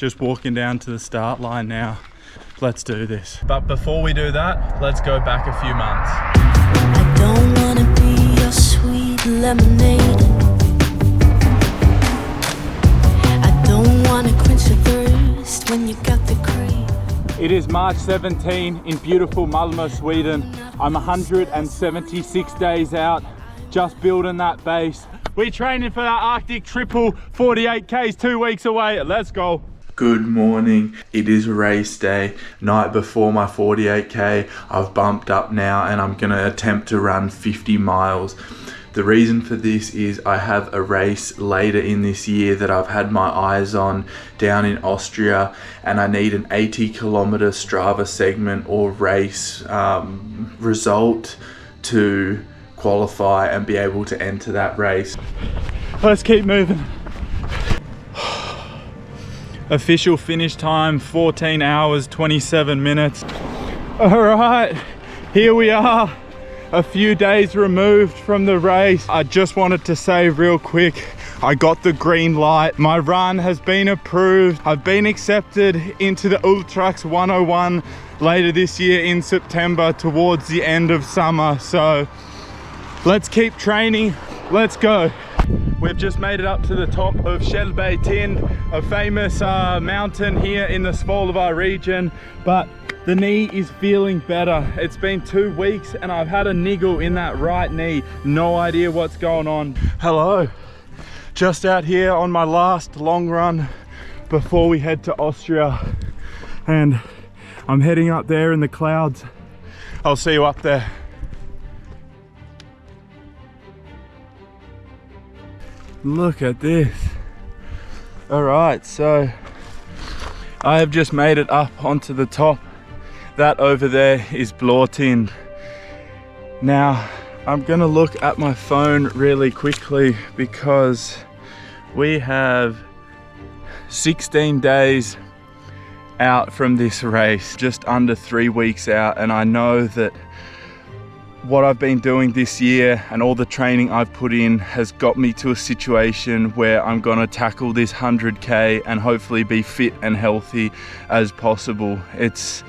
just walking down to the start line now. Let's do this. But before we do that, let's go back a few months. I don't wanna be your sweet lemonade. I don't wanna quench your thirst when you got the cream. It is March 17 in beautiful Malmö, Sweden. I'm 176 days out, just building that base. We're training for that Arctic triple, 48 Ks, 2 weeks away. Let's go. Good morning. It is race day, night before my 48K. I've bumped up now and I'm gonna attempt to run 50 miles. The reason for this is I have a race later in this year that I've had my eyes on down in Austria, and I need an 80-kilometer Strava segment or race result to qualify and be able to enter that race. Let's keep moving. Official finish time 14 hours 27 minutes. All right, here we are, a few days removed from the race. I just wanted to say real quick, I got the green light. My run has been approved. I've been accepted into the Ultraks 101 later this year in September towards the end of summer. So let's keep training, let's go. We've just made it up to the top of Tind, a famous mountain here in the Svolvær region, but the knee is feeling better. It's been 2 weeks and I've had a niggle in that right knee. No idea what's going on. Hello, just out here on my last long run before we head to Austria, and I'm heading up there in the clouds. I'll see you up there. Look at this. All right, so I have just made it up onto the top. That over there is Tind. Now I'm gonna look at my phone really quickly because we have 16 days out from this race, just under 3 weeks out, and I know that what I've been doing this year and all the training I've put in has got me to a situation where I'm gonna tackle this 100K and hopefully be fit and healthy as possible. It's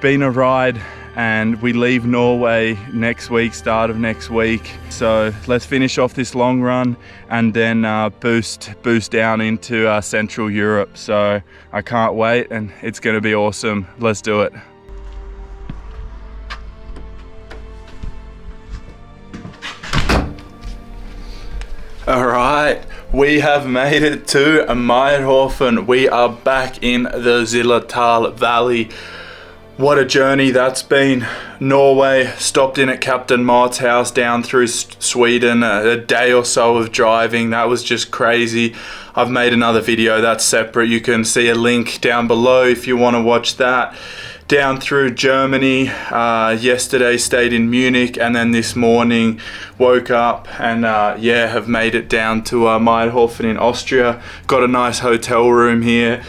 been a ride, and we leave Norway next week, start of next week. So let's finish off this long run and then boost down into Central Europe. So I can't wait, and it's gonna be awesome. Let's do it. All right, we have made it to Mayrhofen. We are back in the Zillertal Valley. What a journey that's been. Norway, stopped in at Captain Mart's house, down through Sweden, a day or so of driving. That was just crazy. I've made another video that's separate. You can see a link down below if you want to watch that. Down through Germany, yesterday stayed in Munich, and then this morning woke up and yeah, have made it down to Mayrhofen in Austria. Got a nice hotel room here.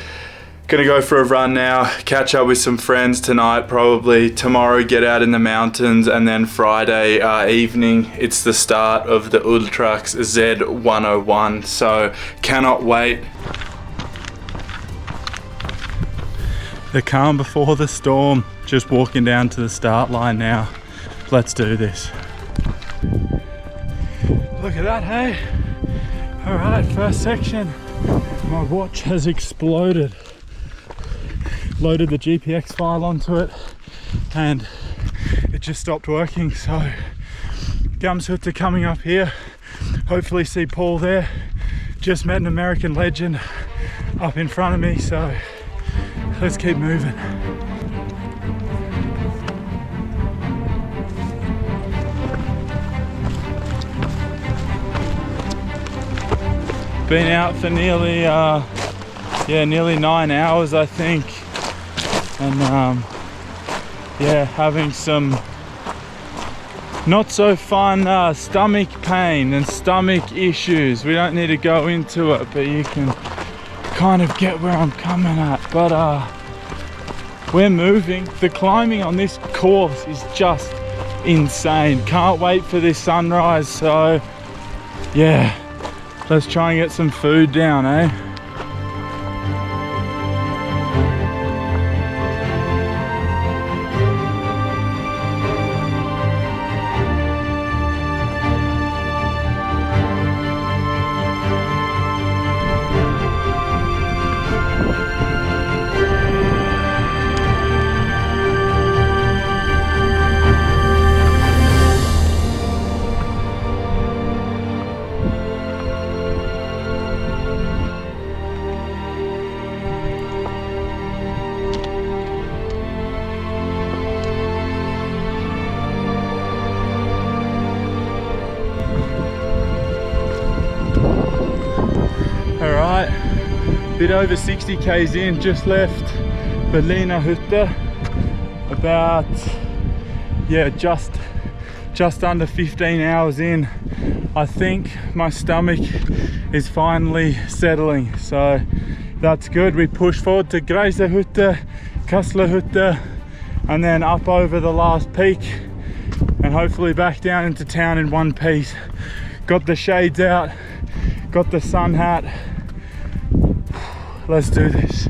Gonna go for a run now, catch up with some friends tonight, probably tomorrow get out in the mountains, and then Friday evening it's the start of the Ultraks Z101, so cannot wait. The calm before the storm, just walking down to the start line now. Let's do this. Look at that, hey? All right, first section. My watch has exploded. Loaded the GPX file onto it and it just stopped working, so Gamshütte coming up here. Hopefully see Paul there. Just met an American legend up in front of me, so let's keep moving. Been out for nearly nearly 9 hours, I think, and yeah, having some not so fun stomach pain and stomach issues. We don't need to go into it, but you can kind of get where I'm coming at. But we're moving. The climbing on this course is just insane. Can't wait for this sunrise, so yeah, let's try and get some food down, eh? bit over 60 k's in, just left Berliner Hütte. About, yeah, just under 15 hours in. I think my stomach is finally settling, so that's good. We push forward to Greiser Hütte, Kassler Hütte, and then up over the last peak, and hopefully back down into town in one piece. Got the shades out, got the sun hat. Let's do this.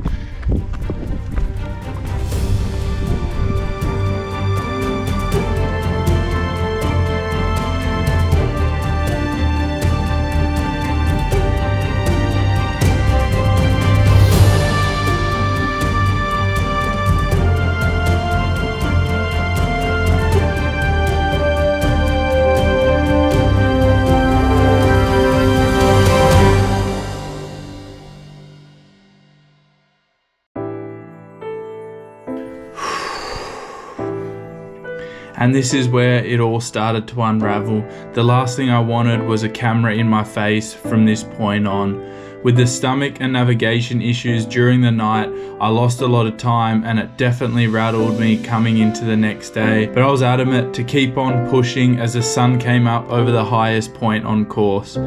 And this is where it all started to unravel. The last thing I wanted was a camera in my face from this point on. With the stomach and navigation issues during the night, I lost a lot of time, and it definitely rattled me coming into the next day. But I was adamant to keep on pushing as the sun came up over the highest point on course.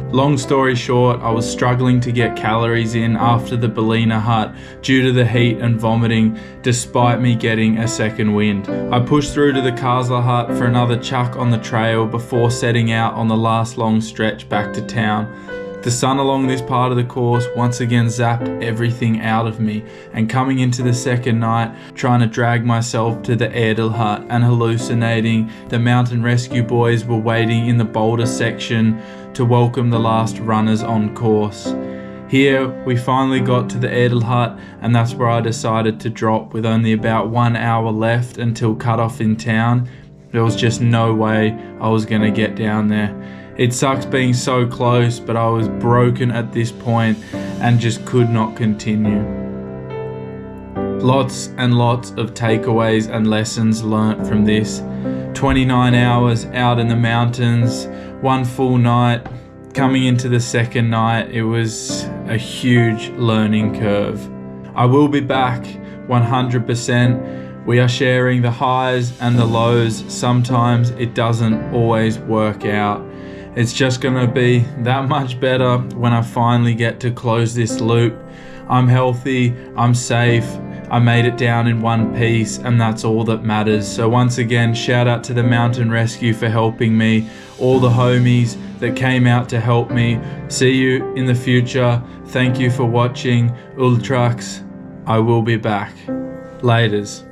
Long story short, I was struggling to get calories in after the Berliner hut due to the heat and vomiting, despite me getting a second wind. I pushed through to the Kassler hut for another chuck on the trail before setting out on the last long stretch back to town. The sun along this part of the course once again zapped everything out of me, and coming into the second night, trying to drag myself to the Erdl hut and hallucinating the mountain rescue boys were waiting in the boulder section to welcome the last runners on course. Here we finally got to the Erdl hut, and that's where I decided to drop. With only about 1 hour left until cut-off in town, there was just no way I was going to get down there. It sucks being so close, but I was broken at this point and just could not continue. Lots and lots of takeaways and lessons learnt from this. 29 hours out in the mountains, one full night. Coming into the second night, it was a huge learning curve. I will be back 100%. We are sharing the highs and the lows. Sometimes it doesn't always work out. It's just gonna be that much better when I finally get to close this loop. I'm healthy, I'm safe, I made it down in one piece, and that's all that matters. So once again, shout out to the Mountain Rescue for helping me, all the homies that came out to help me. See you in the future. Thank you for watching Ultraks. I will be back. Laters.